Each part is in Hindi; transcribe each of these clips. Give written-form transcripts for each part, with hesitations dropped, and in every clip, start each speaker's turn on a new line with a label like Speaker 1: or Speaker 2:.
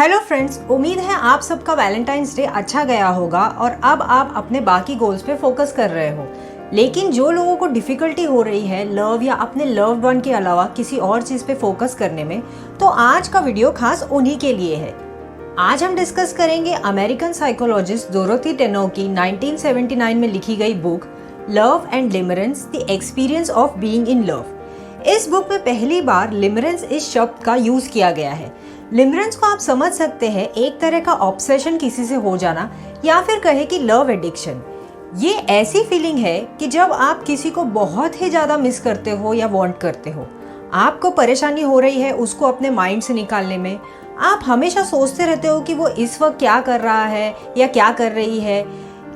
Speaker 1: हेलो फ्रेंड्स, उम्मीद है आप सबका वैलेंटाइंस डे अच्छा गया होगा और अब आप अपने बाकी गोल्स पे फोकस कर रहे हो। लेकिन जो लोगों को डिफ़िकल्टी हो रही है लव या अपने लव्ड वन के अलावा किसी और चीज़ पे फोकस करने में, तो आज का वीडियो खास उन्हीं के लिए है। आज हम डिस्कस करेंगे अमेरिकन साइकोलॉजिस्ट डोरोथी टेनो की 1979 में लिखी गई book love and limerence the experience of being in love. इस बुक में पहली बार लिमरेंस इस शब्द का यूज किया गया है। लिमरेंस को आप समझ सकते हैं एक तरह का ऑब्सेशन किसी से हो जाना, या फिर कहे कि लव एडिक्शन। ये ऐसी फीलिंग है कि जब आप किसी को बहुत ही ज़्यादा मिस करते हो या वांट करते हो, आपको परेशानी हो रही है उसको अपने माइंड से निकालने में। आप हमेशा सोचते रहते हो कि वो इस वक्त क्या कर रहा है या क्या कर रही है,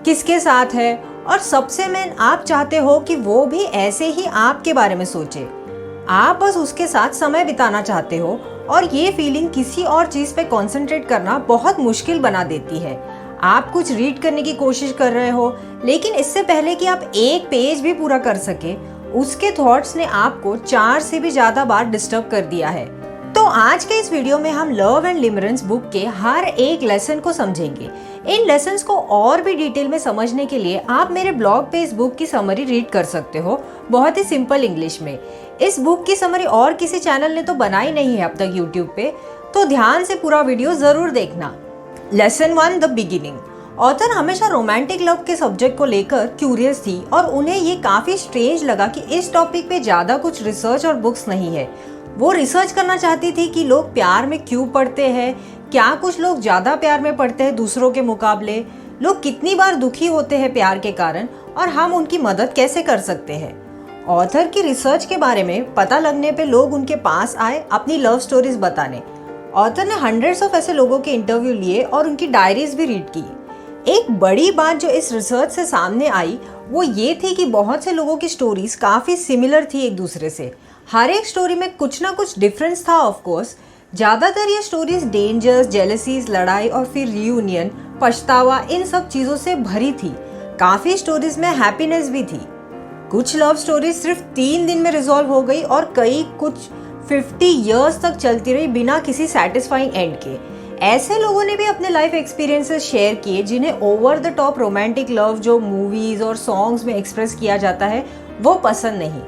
Speaker 1: किसके साथ है, और सबसे मेन आप चाहते हो कि वो भी ऐसे ही आपके बारे में सोचे। आप बस उसके साथ समय बिताना चाहते हो और ये फीलिंग किसी और चीज़ पे कंसंट्रेट करना बहुत मुश्किल बना देती है। आप कुछ रीड करने की कोशिश कर रहे हो, लेकिन इससे पहले कि आप एक पेज भी पूरा कर सके, उसके थॉट्स ने आपको 4 से भी ज़्यादा बार डिस्टर्ब कर दिया है। तो आज के इस वीडियो में हम लव एंड लिमरेंस बुक के हर एक लेसन को समझेंगे। इन लेसन्स को और भी डिटेल में समझने के लिए आप मेरे ब्लॉग पे इस बुक की समरी रीड कर सकते हो, बहुत ही सिंपल इंग्लिश में। इस बुक की समरी और किसी चैनल ने तो बनाई नहीं है अब तक यूट्यूब पे, तो ध्यान से पूरा वीडियो जरूर देखना। Lesson 1, the beginning. ऑथर हमेशा रोमांटिक लव के सब्जेक्ट को लेकर क्यूरियस थी और उन्हें ये काफी स्ट्रेंज लगा कि इस टॉपिक पे ज्यादा कुछ रिसर्च और बुक्स नहीं है। वो रिसर्च करना चाहती थी कि लोग प्यार में क्यों पड़ते हैं, क्या कुछ लोग ज़्यादा प्यार में पड़ते हैं दूसरों के मुकाबले, लोग कितनी बार दुखी होते हैं प्यार के कारण, और हम उनकी मदद कैसे कर सकते हैं। ऑथर की रिसर्च के बारे में पता लगने पे लोग उनके पास आए अपनी लव स्टोरीज बताने। ऑथर ने हंड्रेड्स ऑफ ऐसे लोगों के इंटरव्यू लिए और उनकी डायरीज भी रीड की। एक बड़ी बात जो इस रिसर्च से सामने आई वो ये थी कि बहुत से लोगों की स्टोरीज काफ़ी सिमिलर थी एक दूसरे से। हर एक स्टोरी में कुछ ना कुछ डिफरेंस था। ऑफ कोर्स ज़्यादातर ये स्टोरीज डेंजर्स, जेलसीज, लड़ाई और फिर रियूनियन, पछतावा, इन सब चीज़ों से भरी थी। काफ़ी स्टोरीज में हैप्पीनेस भी थी। कुछ लव स्टोरीज सिर्फ 3 दिन में रिजॉल्व हो गई और कई कुछ 50 इयर्स तक चलती रही बिना किसी सेटिस्फाइंग एंड के। ऐसे लोगों ने भी अपने लाइफ एक्सपीरियंसेस शेयर किए जिन्हें over the top romantic love जो मूवीज और सॉन्ग्स में एक्सप्रेस किया जाता है वो पसंद नहीं।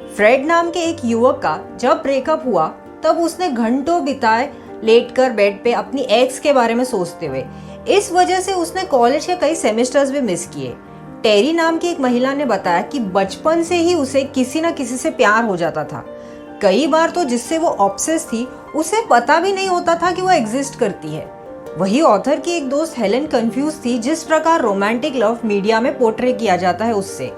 Speaker 1: फ्रेड नाम के एक युवक का जब ब्रेकअप हुआ तब उसने घंटों बिताए लेटकर बेड पे अपनी एक्स के बारे में सोचते हुए। इस वजह से उसने कॉलेज के कई सेमेस्टर्स भी मिस किए। टेरी नाम की एक महिला ने बताया कि बचपन से ही उसे किसी न किसी से प्यार हो जाता था। कई बार तो जिससे वो ऑब्सेस थी उसे पता भी नहीं होता था कि वो एग्जिस्ट करती है। वही ऑथर की एक दोस्त हेलेन कंफ्यूज थी जिस प्रकार रोमांटिक लव मीडिया में पोर्ट्रे किया जाता है उससे।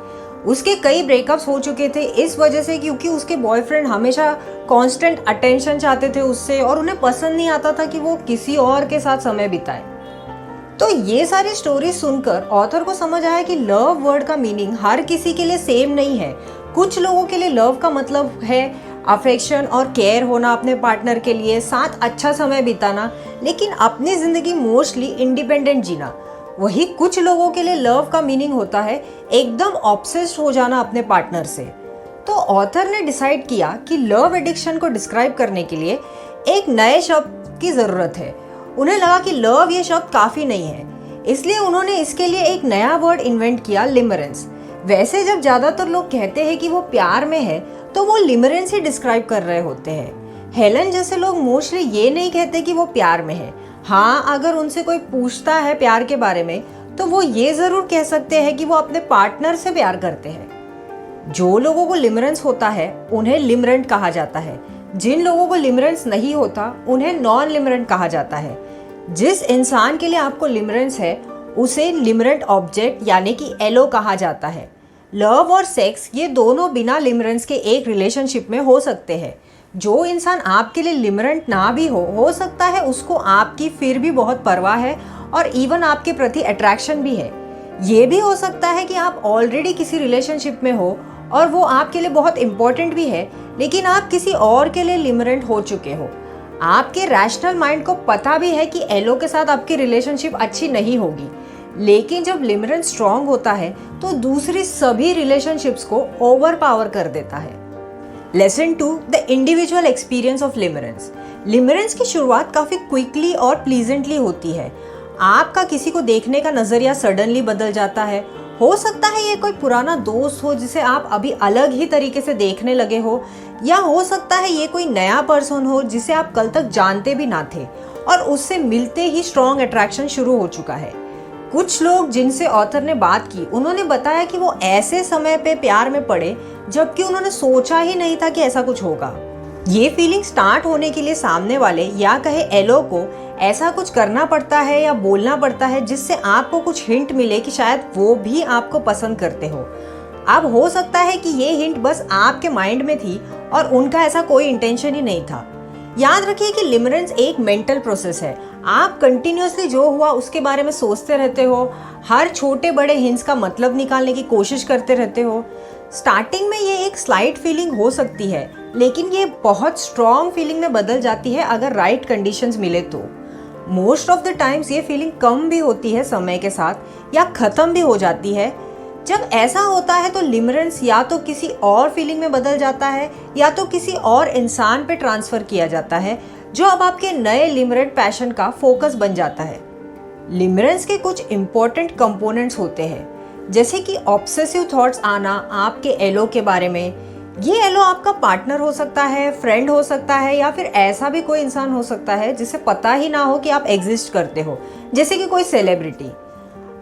Speaker 1: उसके कई ब्रेकअप्स हो चुके थे इस वजह से क्योंकि उसके बॉयफ्रेंड हमेशा कांस्टेंट अटेंशन चाहते थे उससे और उन्हें पसंद नहीं आता था कि वो किसी और के साथ समय बिताए। तो ये सारी स्टोरी सुनकर ऑथर को समझ आया कि लव वर्ड का मीनिंग हर किसी के लिए सेम नहीं है। कुछ लोगों के लिए लव का मतलब है अफेक्शन और केयर होना अपने पार्टनर के लिए, साथ अच्छा समय बिताना, लेकिन अपनी जिंदगी मोस्टली इंडिपेंडेंट जीना। वही कुछ लोगों के लिए लव का मीनिंग होता है एकदम ऑब्सेस्ड हो जाना अपने पार्टनर से। तो ऑथर ने डिसाइड किया कि लव एडिक्शन को डिस्क्राइब करने के लिए एक नए शब्द की ज़रूरत है। उन्हें लगा कि लव ये शब्द काफ़ी नहीं है, इसलिए उन्होंने इसके लिए एक नया वर्ड इन्वेंट किया, लिमरेंस। वैसे जब ज़्यादातर लोग कहते हैं कि वो प्यार में है तो वो लिमरेंस ही डिस्क्राइब कर रहे होते हैं। हेलन जैसे लोग मोस्टली ये नहीं कहते कि वो प्यार में है। हाँ, अगर उनसे कोई पूछता है प्यार के बारे में तो वो ये ज़रूर कह सकते हैं कि वो अपने पार्टनर से प्यार करते हैं। जो लोगों को लिमरेंस होता है उन्हें लिमरेंट कहा जाता है। जिन लोगों को लिमरेंस नहीं होता उन्हें नॉन लिमरेंट कहा जाता है। जिस इंसान के लिए आपको लिमरेंस है उसे लिमरेंट ऑब्जेक्ट यानी कि एलो कहा जाता है। लव और सेक्स ये दोनों बिना लिमरेंस के एक रिलेशनशिप में हो सकते हैं। जो इंसान आपके लिए लिमरेंट ना भी हो सकता है उसको आपकी फिर भी बहुत परवाह है और इवन आपके प्रति अट्रैक्शन भी है। ये भी हो सकता है कि आप ऑलरेडी किसी रिलेशनशिप में हो और वो आपके लिए बहुत इंपॉर्टेंट भी है, लेकिन आप किसी और के लिए लिमरेंट हो चुके हो। आपके रैशनल माइंड को पता भी है कि एलो के साथ आपकी रिलेशनशिप अच्छी नहीं होगी, लेकिन जब लिमरेंस स्ट्रांग होता है तो दूसरी सभी रिलेशनशिप्स को ओवर पावर कर देता है। Lesson 2, the individual experience of limerence. Limerence की शुरुआत काफ़ी क्विकली और प्लीजेंटली होती है। आपका किसी को देखने का नज़रिया सडनली बदल जाता है। हो सकता है ये कोई पुराना दोस्त हो जिसे आप अभी अलग ही तरीके से देखने लगे हो, या हो सकता है ये कोई नया पर्सन हो जिसे आप कल तक जानते भी ना थे और उससे मिलते ही स्ट्रॉन्ग अट्रैक्शन शुरू हो चुका है। कुछ लोग जिनसे ऑथर ने बात की, उन्होंने बताया कि वो ऐसे समय पे प्यार में पड़े जबकि उन्होंने सोचा ही नहीं था कि ऐसा कुछ होगा। ये फीलिंग स्टार्ट होने के लिए सामने वाले या कहे एलो को ऐसा कुछ करना पड़ता है या बोलना पड़ता है जिससे आपको कुछ हिंट मिले कि शायद वो भी आपको पसंद करते हो। अब हो सकता है कि ये हिंट बस आपके माइंड में थी और उनका ऐसा कोई इंटेंशन ही नहीं था। याद रखिए कि लिमरेंस एक मेंटल प्रोसेस है। आप कंटिन्यूअसली जो हुआ उसके बारे में सोचते रहते हो, हर छोटे बड़े हिंट्स का मतलब निकालने की कोशिश करते रहते हो। स्टार्टिंग में ये एक स्लाइट फीलिंग हो सकती है, लेकिन ये बहुत स्ट्रॉन्ग फीलिंग में बदल जाती है अगर राइट कंडीशंस मिले तो। मोस्ट ऑफ द टाइम्स ये फीलिंग कम भी होती है समय के साथ या ख़त्म भी हो जाती है। जब ऐसा होता है तो लिमरेंस या तो किसी और फीलिंग में बदल जाता है या तो किसी और इंसान पे ट्रांसफ़र किया जाता है जो अब आपके नए लिमरेंट पैशन का फोकस बन जाता है। लिमरेंस के कुछ इंपॉर्टेंट कंपोनेंट्स होते हैं, जैसे कि ऑब्सेसिव थॉट्स आना आपके एलो के बारे में। ये एलो आपका पार्टनर हो सकता है, फ्रेंड हो सकता है, या फिर ऐसा भी कोई इंसान हो सकता है जिसे पता ही ना हो कि आप एग्जिस्ट करते हो, जैसे कि कोई सेलिब्रिटी।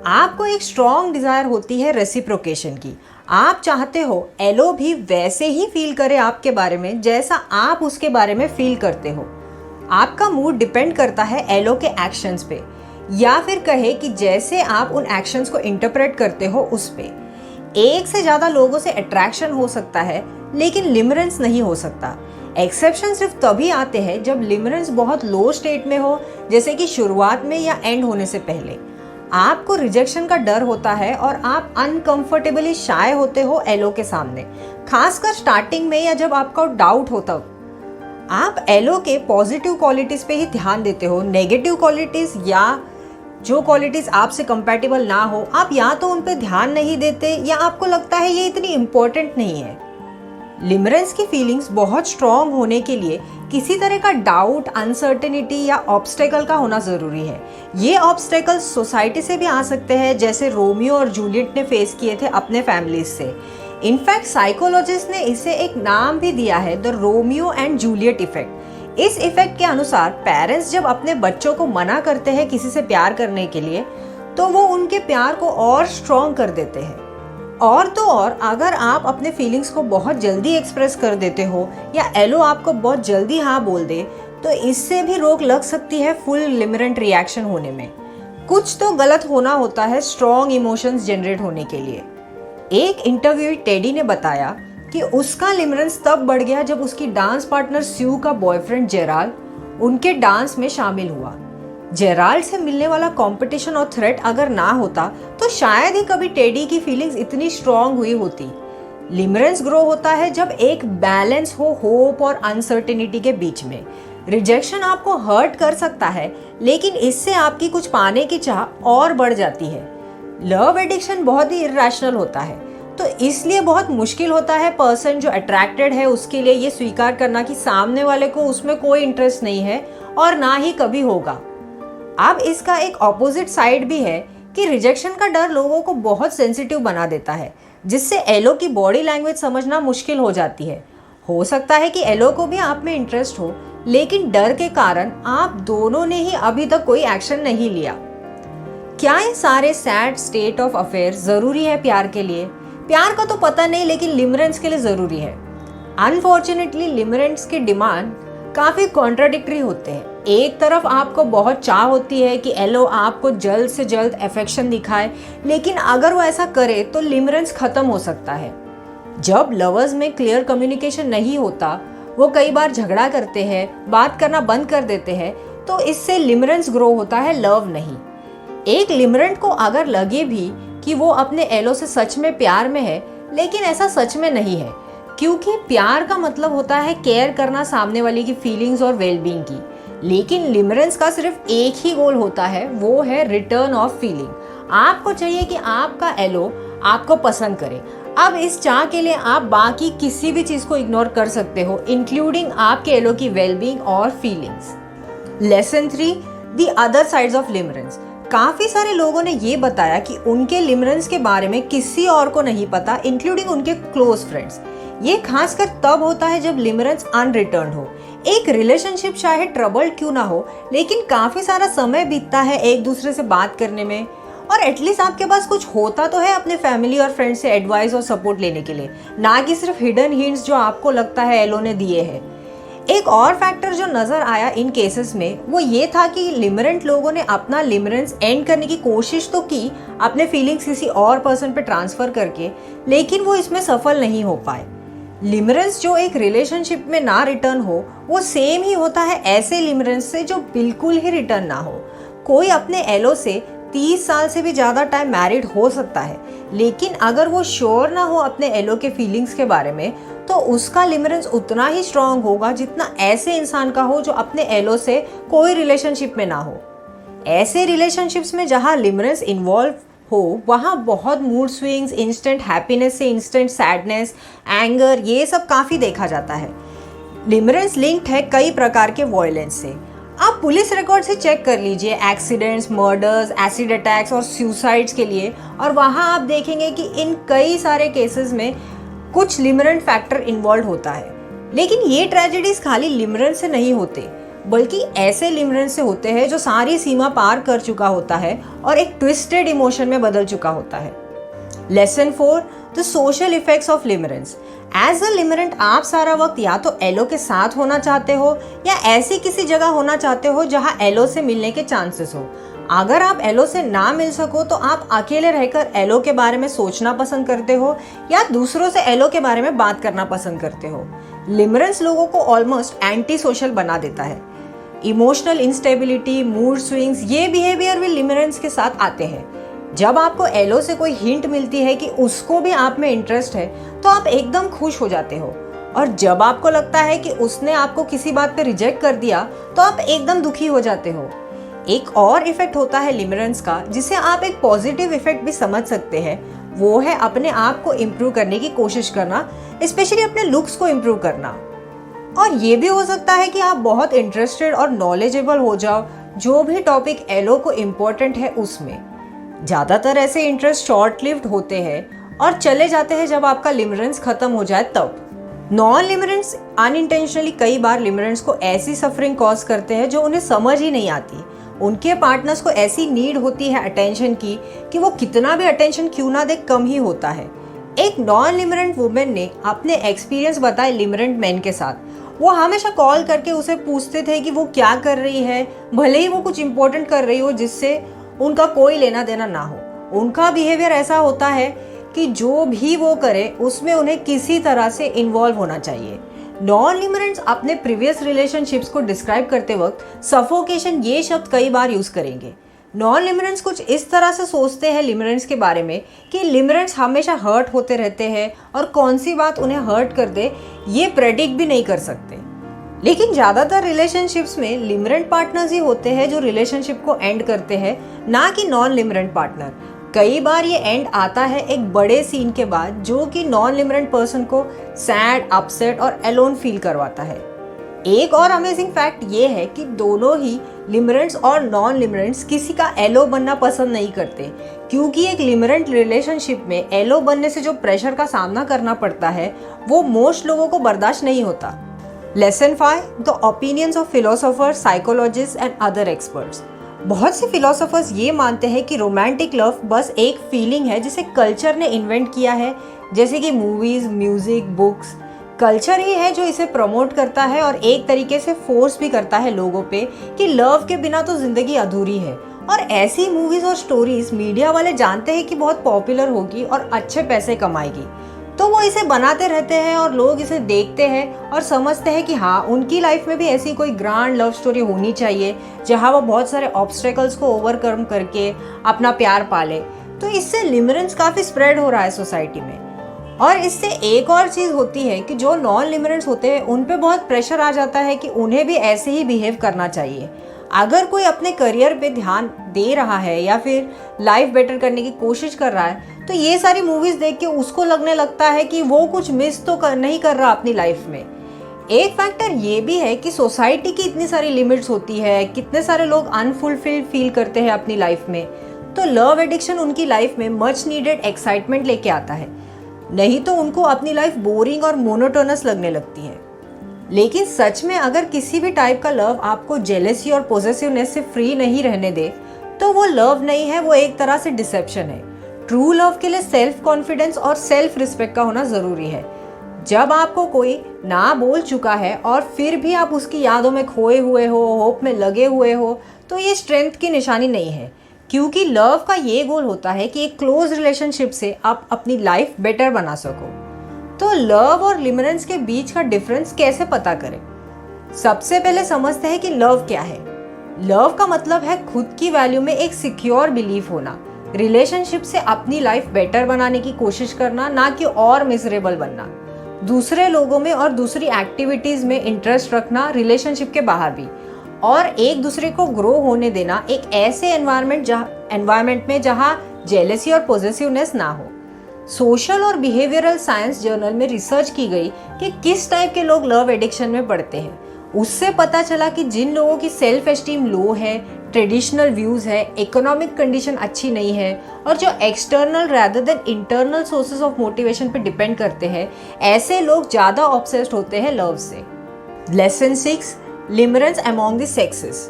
Speaker 1: आपको एक स्ट्रॉन्ग डिज़ायर होती है रेसिप्रोकेशन की। आप चाहते हो एलो भी वैसे ही फील करे आपके बारे में जैसा आप उसके बारे में फील करते हो। आपका मूड डिपेंड करता है एलो के एक्शंस पे, या फिर कहे कि जैसे आप उन एक्शंस को इंटरप्रेट करते हो उस पे। एक से ज़्यादा लोगों से अट्रैक्शन हो सकता है, लेकिन लिमरेंस नहीं हो सकता। एक्सेप्शन सिर्फ तभी आते हैं जब लिमरेंस बहुत लो स्टेट में हो, जैसे कि शुरुआत में या एंड होने से पहले। आपको रिजेक्शन का डर होता है और आप अनकंफर्टेबली शाय होते हो एलो के सामने, खासकर स्टार्टिंग में या जब आपका डाउट होता हो। आप एलो के पॉजिटिव क्वालिटीज़ पे ही ध्यान देते हो। नेगेटिव क्वालिटीज़ या जो क्वालिटीज़ आपसे कंपैटिबल ना हो, आप या तो उन पे ध्यान नहीं देते या आपको लगता है ये इतनी इम्पोर्टेंट नहीं है। लिमरेंस की फीलिंग्स बहुत स्ट्रॉन्ग होने के लिए किसी तरह का डाउट, अनसर्टेनिटी या ऑब्स्टेकल का होना ज़रूरी है। ये ऑब्स्टेकल्स सोसाइटी से भी आ सकते हैं, जैसे रोमियो और जूलियट ने फेस किए थे अपने फैमिलीज से। इनफैक्ट साइकोलॉजिस्ट ने इसे एक नाम भी दिया है, the Romeo and Juliet effect. इस इफेक्ट के अनुसार पेरेंट्स जब अपने बच्चों को मना करते हैं किसी से प्यार करने के लिए, तो वो उनके प्यार को और स्ट्रॉन्ग कर देते हैं। और तो और अगर आप अपने फीलिंग्स को बहुत जल्दी एक्सप्रेस कर देते हो या एलो आपको बहुत जल्दी हाँ बोल दे, तो इससे भी रोक लग सकती है फुल लिमरेंट रिएक्शन होने में। कुछ तो गलत होना होता है स्ट्रॉन्ग इमोशंस जनरेट होने के लिए। एक इंटरव्यू टेडी ने बताया कि उसका लिमरेंस तब बढ़ गया जब उसकी डांस पार्टनर स्यू का बॉयफ्रेंड जेराल उनके डांस में शामिल हुआ। जेराल्ड से मिलने वाला कंपटीशन और थ्रेट अगर ना होता तो शायद ही कभी टेडी की फीलिंग्स इतनी स्ट्रॉन्ग हुई होती। लिमरेंस ग्रो होता है जब एक बैलेंस हो होप और अनसर्टेनिटी के बीच में। रिजेक्शन आपको हर्ट कर सकता है, लेकिन इससे आपकी कुछ पाने की चाह और बढ़ जाती है। लव एडिक्शन बहुत ही इरेशनल होता है, तो इसलिए बहुत मुश्किल होता है पर्सन जो अट्रैक्टेड है उसके लिए ये स्वीकार करना कि सामने वाले को उसमें कोई इंटरेस्ट नहीं है और ना ही कभी होगा। अब इसका एक ऑपोजिट साइड भी है कि रिजेक्शन का डर लोगों को बहुत सेंसिटिव बना देता है, जिससे एलो की बॉडी लैंग्वेज समझना मुश्किल हो जाती है। हो सकता है कि एलो को भी आप में इंटरेस्ट हो, लेकिन डर के कारण आप दोनों ने ही अभी तक कोई एक्शन नहीं लिया। क्या ये सारे सैड स्टेट ऑफ अफेयर ज़रूरी है प्यार के लिए? प्यार का तो पता नहीं, लेकिन लिमरेंस के लिए ज़रूरी है। अनफॉर्चुनेटली लिमरेंस के डिमांड काफ़ी कॉन्ट्राडिक्टरी होते हैं। एक तरफ आपको बहुत चाह होती है कि एलो आपको जल्द से जल्द अफेक्शन दिखाए, लेकिन अगर वो ऐसा करे तो लिमरेंस ख़त्म हो सकता है। जब लवर्स में क्लियर कम्युनिकेशन नहीं होता, वो कई बार झगड़ा करते हैं, बात करना बंद कर देते हैं, तो इससे लिमरेंस ग्रो होता है, लव नहीं। एक लिमरेंट को अगर लगे भी कि वो अपने एलो से सच में प्यार में है, लेकिन ऐसा सच में नहीं है, क्योंकि प्यार का मतलब होता है केयर करना सामने वाले की फीलिंग्स और वेलबींग की। लेकिन लिमरेंस का सिर्फ एक ही गोल होता है, वो है रिटर्न ऑफ फीलिंग। आपको चाहिए कि आपका एलो आपको पसंद करे, अब इस चाह के लिए आप बाकी किसी भी चीज को इग्नोर कर सकते हो, इंक्लूडिंग आपके एलो की वेलबींग और feelings. Lesson 3, the other sides of limerence. काफी सारे लोगों ने ये बताया कि उनके लिमरेंस के बारे में किसी और को नहीं पता, इंक्लूडिंग उनके क्लोज फ्रेंड्स। ये खासकर तब होता है जब लिमरेंस अनरिटर्न हो। एक रिलेशनशिप चाहे ट्रबल्ड क्यों ना हो, लेकिन काफी सारा समय बीतता है एक दूसरे से बात करने में, और एटलीस्ट आपके पास कुछ होता तो है अपने फैमिली और फ्रेंड्स से एडवाइस और सपोर्ट लेने के लिए, ना कि सिर्फ हिडन हिंट्स जो आपको लगता है एलो ने दिए हैं। एक और फैक्टर जो नजर आया इन केसेस में वो ये था कि लिमरेंट लोगों ने अपना लिमरेंस एंड करने की कोशिश तो की अपने फीलिंग्स किसी और पर्सन पे ट्रांसफर करके, लेकिन वो इसमें सफल नहीं हो पाए। लिमरेंस जो एक रिलेशनशिप में ना रिटर्न हो वो सेम ही होता है ऐसे लिमरेंस से जो बिल्कुल ही रिटर्न ना हो। कोई अपने एलो से 30 साल से भी ज़्यादा टाइम मैरिड हो सकता है, लेकिन अगर वो श्योर ना हो अपने एलो के फीलिंग्स के बारे में, तो उसका लिमरेंस उतना ही स्ट्रांग होगा जितना ऐसे इंसान का हो जो अपने एलो से कोई रिलेशनशिप में ना हो। ऐसे रिलेशनशिप्स में जहाँ लिमरेंस इन्वॉल्व हो वहाँ बहुत मूड स्विंग्स, इंस्टेंट हैप्पीनेस से इंस्टेंट सैडनेस, एंगर, ये सब काफ़ी देखा जाता है। लिमरेंस लिंक्ड है कई प्रकार के वायलेंस से। आप पुलिस रिकॉर्ड से चेक कर लीजिए एक्सीडेंट्स, मर्डर्स, एसिड अटैक्स और सुसाइड्स के लिए, और वहाँ आप देखेंगे कि इन कई सारे केसेस में कुछ लिमरेंट फैक्टर इन्वॉल्व होता है। लेकिन ये ट्रेजेडीज खाली लिमरेंट से नहीं होते, बल्कि ऐसे लिमरेंट से होते हैं जो सारी सीमा पार कर चुका होता है और एक ट्विस्टेड इमोशन में बदल चुका होता है। Lesson 4, the social effects of limerence. As a limerent आप सारा वक्त या तो एलो के साथ होना चाहते हो या ऐसी किसी जगह होना चाहते हो जहां एलो से मिलने के चांसेस हो। अगर आप एलो से ना मिल सको तो आप अकेले रहकर एलो के बारे में सोचना पसंद करते हो या दूसरों से एलो के बारे में बात करना पसंद करते हो। लिमरेंस लोगों को ऑलमोस्ट एंटी सोशल बना देता है। इमोशनल इंस्टेबिलिटी, मूड स्विंग्स, ये बिहेवियर भी लिमरेंस के साथ आते हैं। जब आपको एलो से कोई हिंट मिलती है कि उसको भी आप में इंटरेस्ट है तो आप एकदम खुश हो जाते हो, और जब आपको लगता है कि उसने आपको किसी बात पे रिजेक्ट कर दिया तो आप एकदम दुखी हो जाते हो। एक और इफेक्ट होता है लिमरेंस का जिसे आप एक पॉजिटिव इफेक्ट भी समझ सकते हैं, वो है अपने आप को इम्प्रूव करने की कोशिश करना, स्पेशली अपने लुक्स को इम्प्रूव करना। और ये भी हो सकता है कि आप बहुत इंटरेस्टेड और नॉलेजेबल हो जाओ जो भी टॉपिक एलो को इम्पोर्टेंट है उसमें। ज़्यादातर ऐसे इंटरेस्ट शॉर्ट लिव्ड होते हैं और चले जाते हैं जब आपका लिमरेंस खत्म हो जाए तब। नॉन लिमरेंट्स अनइंटेंशनली कई बार लिमरेंट्स को ऐसी सफरिंग कॉज करते हैं जो उन्हें समझ ही नहीं आती। उनके पार्टनर्स को ऐसी नीड होती है अटेंशन की कि वो कितना भी अटेंशन क्यों ना दे कम ही होता है। एक नॉन लिमरेंट वुमेन ने अपने एक्सपीरियंस बताए लिमरेंट मैन के साथ। वो हमेशा कॉल करके उसे पूछते थे कि वो क्या कर रही है, भले ही वो कुछ इंपॉर्टेंट कर रही हो जिससे उनका कोई लेना देना ना हो। उनका बिहेवियर ऐसा होता है कि जो भी वो करे उसमें उन्हें किसी तरह से इन्वॉल्व होना चाहिए। नॉन लिमरेंट्स अपने प्रीवियस रिलेशनशिप्स को डिस्क्राइब करते वक्त सफोकेशन ये शब्द कई बार यूज करेंगे। नॉन लिमरेंट्स कुछ इस तरह से सोचते हैं लिमरेंट्स के बारे में कि लिमरेंट्स हमेशा हर्ट होते रहते हैं और कौन सी बात उन्हें हर्ट कर दे ये प्रेडिक्ट भी नहीं कर सकते। लेकिन ज़्यादातर रिलेशनशिप्स में लिमरेंट पार्टनर्स ही होते हैं जो रिलेशनशिप को एंड करते हैं, ना कि नॉन लिमरेंट पार्टनर। कई बार ये एंड आता है एक बड़े सीन के बाद जो कि नॉन लिमरेंट पर्सन को सैड, अपसेट और एलोन फील करवाता है। एक और अमेजिंग फैक्ट ये है कि दोनों ही लिमरेंट्स और नॉन लिमरेंट्स किसी का एलो बनना पसंद नहीं करते, क्योंकि एक लिमरेंट रिलेशनशिप में एलो बनने से जो प्रेशर का सामना करना पड़ता है वो मोस्ट लोगों को बर्दाश्त नहीं होता। Lesson 5, the opinions of philosophers, psychologist and other experts. बहुत से फिलोसोफर्स ये मानते हैं कि रोमांटिक लव बस एक फीलिंग है जिसे कल्चर ने इन्वेंट किया है, जैसे कि मूवीज, म्यूजिक, बुक्स। कल्चर ही है जो इसे प्रमोट करता है और एक तरीके से फोर्स भी करता है लोगों पे कि लव के बिना तो जिंदगी अधूरी है। और ऐसी मूवीज और स्टोरीज मीडिया वाले जानते हैं कि बहुत पॉपुलर होगी और अच्छे पैसे कमाएगी, तो वो इसे बनाते रहते हैं और लोग इसे देखते हैं और समझते हैं कि हाँ, उनकी लाइफ में भी ऐसी कोई ग्रैंड लव स्टोरी होनी चाहिए जहाँ वो बहुत सारे ऑब्स्टेकल्स को ओवरकम करके अपना प्यार पाले। तो इससे लिमरेंस काफ़ी स्प्रेड हो रहा है सोसाइटी में। और इससे एक और चीज़ होती है कि जो नॉन लिमरेंट्स होते हैं उन पे बहुत प्रेशर आ जाता है कि उन्हें भी ऐसे ही बिहेव करना चाहिए। अगर कोई अपने करियर पे ध्यान दे रहा है या फिर लाइफ बेटर करने की कोशिश कर रहा है तो ये सारी मूवीज देख के उसको लगने लगता है कि वो कुछ मिस तो नहीं कर रहा अपनी लाइफ में। एक फैक्टर ये भी है कि सोसाइटी की इतनी सारी लिमिट्स होती है, कितने सारे लोग अनफुलफिल्ड फील करते हैं अपनी लाइफ में, तो लव एडिक्शन उनकी लाइफ में मच नीडेड एक्साइटमेंट लेके आता है, नहीं तो उनको अपनी लाइफ बोरिंग और मोनोटोनस लगने लगती है। लेकिन सच में अगर किसी भी टाइप का लव आपको जेलेसी और पोजेसिवनेस से फ्री नहीं रहने दे, तो वो लव नहीं है, वो एक तरह से डिसेप्शन है। ट्रू लव के लिए सेल्फ कॉन्फिडेंस और सेल्फ रिस्पेक्ट का होना जरूरी है। जब आपको कोई ना बोल चुका है और फिर भी आप उसकी यादों में खोए हुए हो, होप में लगे हुए हो, तो ये स्ट्रेंथ की निशानी नहीं है, क्योंकि लव का ये गोल होता है कि एक क्लोज रिलेशनशिप से आप अपनी लाइफ बेटर बना सको। तो लव और लिमरेंस के बीच का डिफरेंस कैसे पता करें? सबसे पहले समझते हैं कि लव क्या है। लव का मतलब है खुद की वैल्यू में एक सिक्योर बिलीफ होना, रिलेशनशिप से अपनी लाइफ बेटर बनाने की कोशिश करना, ना कि और मिजरेबल बनना। दूसरे लोगों में और दूसरी एक्टिविटीज में इंटरेस्ट रखना रिलेशनशिप के बाहर भी, और एक दूसरे को ग्रो होने देना एक ऐसे एनवायरनमेंट में जहां जेलेसी और पॉजिटिवनेस ना हो। सोशल और बिहेवियरल साइंस जर्नल में रिसर्च की गई कि किस टाइप के लोग लव एडिक्शन में पड़ते हैं। उससे पता चला कि जिन लोगों की सेल्फ एस्टीम लो है, ट्रेडिशनल व्यूज है, इकोनॉमिक कंडीशन अच्छी नहीं है, और जो external rather than internal sources of motivation पे डिपेंड करते हैं, ऐसे लोग ज़्यादा ऑब्सेस्ड होते हैं लव से। Lesson 6, limerence among the sexes.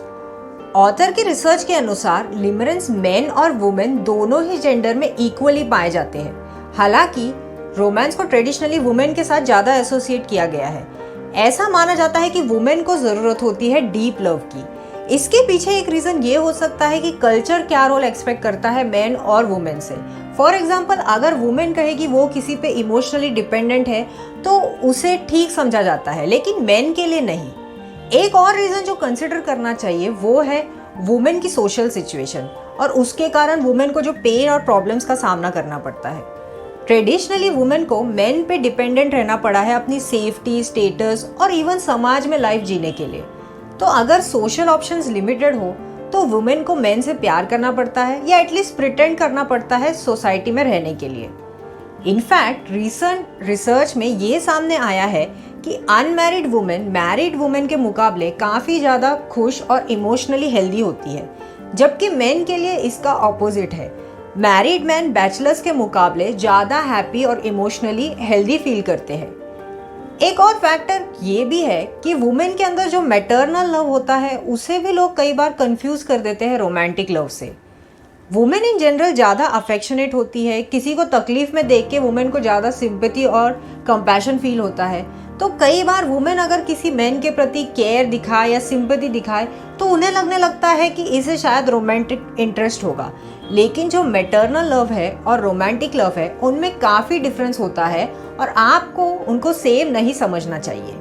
Speaker 1: Author की रिसर्च के अनुसार लिमरेंस मेन और वुमेन दोनों ही जेंडर में इक्वली पाए जाते हैं। हालांकि रोमांस को ट्रेडिशनली वुमेन के साथ ज़्यादा एसोसिएट किया गया है। ऐसा माना जाता है कि वुमेन को ज़रूरत होती है डीप लव की। इसके पीछे एक रीज़न ये हो सकता है कि कल्चर क्या रोल एक्सपेक्ट करता है मैन और वुमेन से। फॉर एग्जाम्पल, अगर वुमेन कहे कि वो किसी पे इमोशनली डिपेंडेंट है तो उसे ठीक समझा जाता है, लेकिन मैन के लिए नहीं। एक और रीज़न जो कंसिडर करना चाहिए वो है वुमेन की सोशल सिचुएशन, और उसके कारण वुमेन को जो पेन और प्रॉब्लम्स का सामना करना पड़ता है। ट्रेडिशनली वुमेन को मेन पे डिपेंडेंट रहना पड़ा है अपनी सेफ्टी, स्टेटस और इवन समाज में लाइफ जीने के लिए। तो अगर सोशल ऑप्शंस लिमिटेड हो तो वुमेन को मेन से प्यार करना पड़ता है, या एटलीस्ट प्रिटेंड करना पड़ता है सोसाइटी में रहने के लिए। इनफैक्ट रिसेंट रिसर्च में ये सामने आया है कि अनमैरिड वुमेन मैरिड वुमेन के मुकाबले काफ़ी ज़्यादा खुश और इमोशनली हेल्दी होती है, जबकि मेन के लिए इसका ऑपोजिट है। मैरिड मैन बैचलर्स के मुकाबले ज़्यादा हैप्पी और इमोशनली हेल्दी फील करते हैं। एक और फैक्टर ये भी है कि वुमेन के अंदर जो मैटरनल लव होता है उसे भी लोग कई बार कंफ्यूज कर देते हैं रोमांटिक लव से। वुमेन इन जनरल ज़्यादा अफेक्शनेट होती है, किसी को तकलीफ में देख के वुमेन को ज़्यादा सिंपैथी और कंपैशन फील होता है। तो कई बार वुमेन अगर किसी मैन के प्रति केयर दिखाए या सिंपैथी दिखाए तो उन्हें लगने लगता है कि इसे शायद रोमांटिक इंटरेस्ट होगा। लेकिन जो मैटरनल लव है और रोमांटिक लव है उनमें काफ़ी डिफरेंस होता है, और आपको उनको सेम नहीं समझना चाहिए।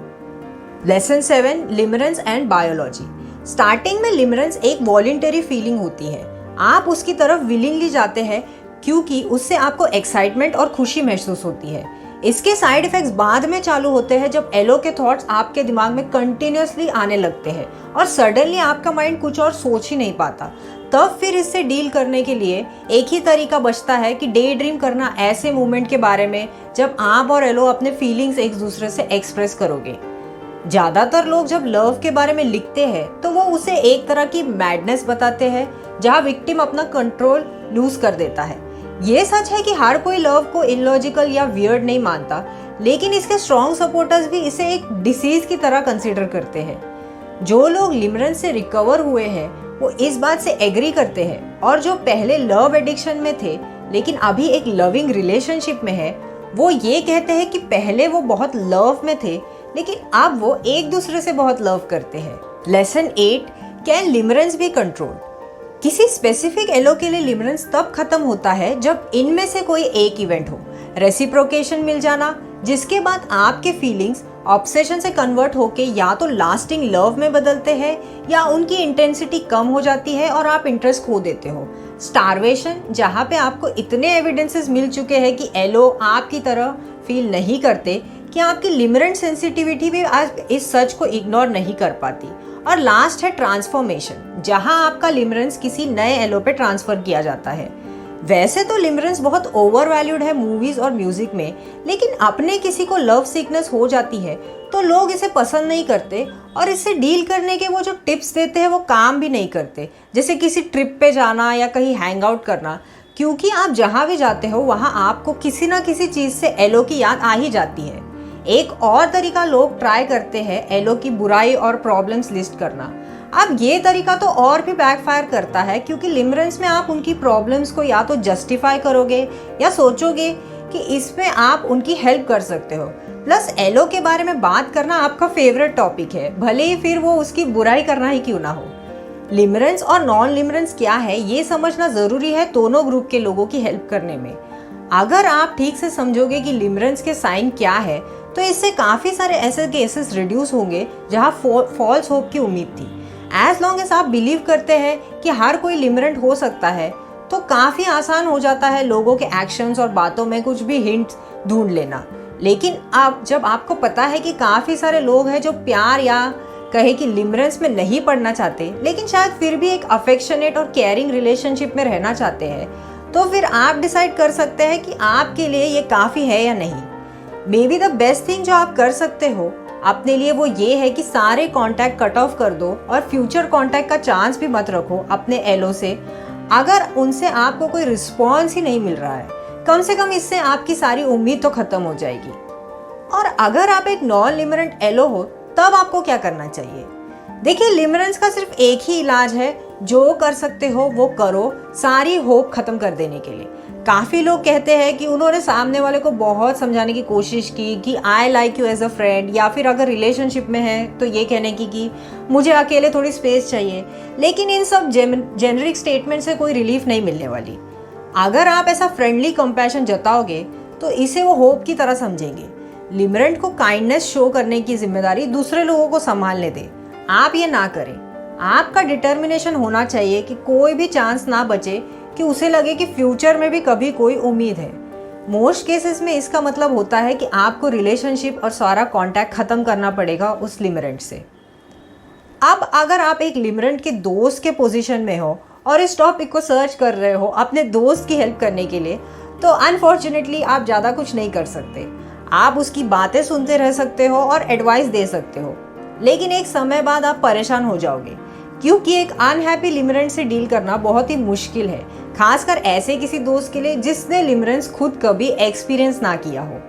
Speaker 1: Lesson 7, limerence and biology. Starting में लिमरेंस एक वॉलंटरी फीलिंग होती है। आप उसकी तरफ विलिंगली जाते हैं क्योंकि उससे आपको एक्साइटमेंट और खुशी महसूस होती है। इसके साइड इफेक्ट्स बाद में चालू होते हैं जब एलो के थॉट्स आपके दिमाग में कंटिन्यूसली आने लगते हैं और सडनली आपका माइंड कुछ और सोच ही नहीं पाता। तब फिर इससे डील करने के लिए एक ही तरीका बचता है कि डे ड्रीम करना ऐसे मोमेंट के बारे में जब आप और एलो अपने फीलिंग्स एक दूसरे से एक्सप्रेस करोगे। ज़्यादातर लोग जब लव के बारे में लिखते हैं तो वो उसे एक तरह की मैडनेस बताते हैं जहाँ विक्टिम अपना कंट्रोल लूज कर देता है। ये सच है कि हर कोई लव को इलॉजिकल या वियर्ड नहीं मानता, लेकिन इसके स्ट्रॉन्ग सपोर्टर्स भी इसे एक डिसीज की तरह कंसीडर करते हैं। जो लोग लिमरेंस से रिकवर हुए हैं वो इस बात से एग्री करते हैं, और जो पहले लव एडिक्शन में थे लेकिन अभी एक लविंग रिलेशनशिप में है, वो ये कहते हैं कि पहले वो बहुत लव में थे लेकिन अब वो एक दूसरे से बहुत लव करते हैं। Lesson 8, can limerence be control. किसी स्पेसिफिक एलो के लिए लिमरेंस तब खत्म होता है जब इनमें से कोई एक इवेंट हो, रेसिप्रोकेशन मिल जाना, जिसके बाद आपके फीलिंग्स ऑब्सेशन से कन्वर्ट होके या तो लास्टिंग लव में बदलते हैं या उनकी इंटेंसिटी कम हो जाती है और आप इंटरेस्ट खो देते हो। स्टारवेशन, जहाँ पे आपको इतने एविडेंसेस मिल चुके हैं कि एलो आपकी तरह फील नहीं करते कि आपकी लिमरेंट सेंसिटिविटी भी आज इस सच को इग्नोर नहीं कर पाती। और लास्ट है ट्रांसफॉर्मेशन, जहां आपका लिमरेंस किसी नए एलो पे ट्रांसफर किया जाता है। वैसे तो लिमरेंस बहुत ओवर वैल्यूड है मूवीज और म्यूजिक में, लेकिन अपने किसी को लव सिकनेस हो जाती है तो लोग इसे पसंद नहीं करते और इससे डील करने के वो जो टिप्स देते हैं वो काम भी नहीं करते, जैसे किसी ट्रिप पे जाना या कहीं हैंग आउट करना। क्योंकि आप जहाँ भी जाते हो वहाँ आपको किसी ना किसी चीज़ से एलो की याद आ ही जाती है। एक और तरीका लोग ट्राई करते हैं एलो की बुराई और प्रॉब्लम्स लिस्ट करना। अब ये तरीका तो और भी बैकफायर करता है, क्योंकि लिमरेंस में आप उनकी प्रॉब्लम्स को या तो जस्टिफाई करोगे या सोचोगे कि इसमें आप उनकी हेल्प कर सकते हो। प्लस एलो के बारे में बात करना आपका फेवरेट टॉपिक है, भले ही फिर वो उसकी बुराई करना ही क्यों ना हो। लिमरेंस और नॉन लिमरेंस क्या है ये समझना ज़रूरी है दोनों ग्रुप के लोगों की हेल्प करने में। अगर आप ठीक से समझोगे कि लिमरेंस के साइन क्या है तो इससे काफ़ी सारे ऐसे केसेस रिड्यूस होंगे जहाँ फॉल्स होप की उम्मीद थी। एज लॉन्ग एज आप बिलीव करते हैं कि हर कोई लिमरेंट हो सकता है तो काफ़ी आसान हो जाता है लोगों के एक्शंस और बातों में कुछ भी हिंट ढूंढ लेना। लेकिन अब जब आपको पता है कि काफ़ी सारे लोग हैं जो प्यार या कहे कि लिमरेंस में नहीं पड़ना चाहते लेकिन शायद फिर भी एक अफेक्शनेट और केयरिंग रिलेशनशिप में रहना चाहते हैं, तो फिर आप डिसाइड कर सकते हैं कि आपके लिए ये काफ़ी है या नहीं। May be the best thing जो आप कर सकते हो अपने लिए वो ये है कि सारे कांटेक्ट कट ऑफ कर दो और फ्यूचर कांटेक्ट का चांस भी मत रखो अपने एलो से। अगर उनसे आपको कोई रिस्पॉन्स ही नहीं मिल रहा है, कम से कम इससे आपकी सारी उम्मीद तो खत्म हो जाएगी। और अगर आप एक नॉन लिमरेंट एलो हो तब आपको क्या करना चाहिए? देखिए, लिमरेंस का सिर्फ एक ही इलाज है, जो कर सकते हो वो करो सारी होप खत्म कर देने के लिए। काफ़ी लोग कहते हैं कि उन्होंने सामने वाले को बहुत समझाने की कोशिश की कि I like you as a friend, या फिर अगर रिलेशनशिप में है तो ये कहने की कि मुझे अकेले थोड़ी स्पेस चाहिए, लेकिन इन सब जेनरिक स्टेटमेंट से कोई रिलीफ नहीं मिलने वाली। अगर आप ऐसा फ्रेंडली कंपैशन जताओगे तो इसे वो होप की तरह समझेंगे। लिमरेंट को काइंडनेस शो करने की जिम्मेदारी दूसरे लोगों को संभालने दें, आप ये ना करें। आपका डिटर्मिनेशन होना चाहिए कि कोई भी चांस ना बचे कि उसे लगे कि फ्यूचर में भी कभी कोई उम्मीद है। मोस्ट केसेस में इसका मतलब होता है कि आपको रिलेशनशिप और सारा कांटेक्ट ख़त्म करना पड़ेगा उस लिमरेंट से। अब अगर आप एक लिमरेंट के दोस्त के पोजीशन में हो और इस टॉपिक को सर्च कर रहे हो अपने दोस्त की हेल्प करने के लिए, तो अनफॉर्चुनेटली आप ज़्यादा कुछ नहीं कर सकते। आप उसकी बातें सुनते रह सकते हो और एडवाइस दे सकते हो, लेकिन एक समय बाद आप परेशान हो जाओगे, क्योंकि एक अनहैप्पी लिमरेंट से डील करना बहुत ही मुश्किल है, खासकर ऐसे किसी दोस्त के लिए जिसने लिमरेंस खुद कभी एक्सपीरियंस ना किया हो।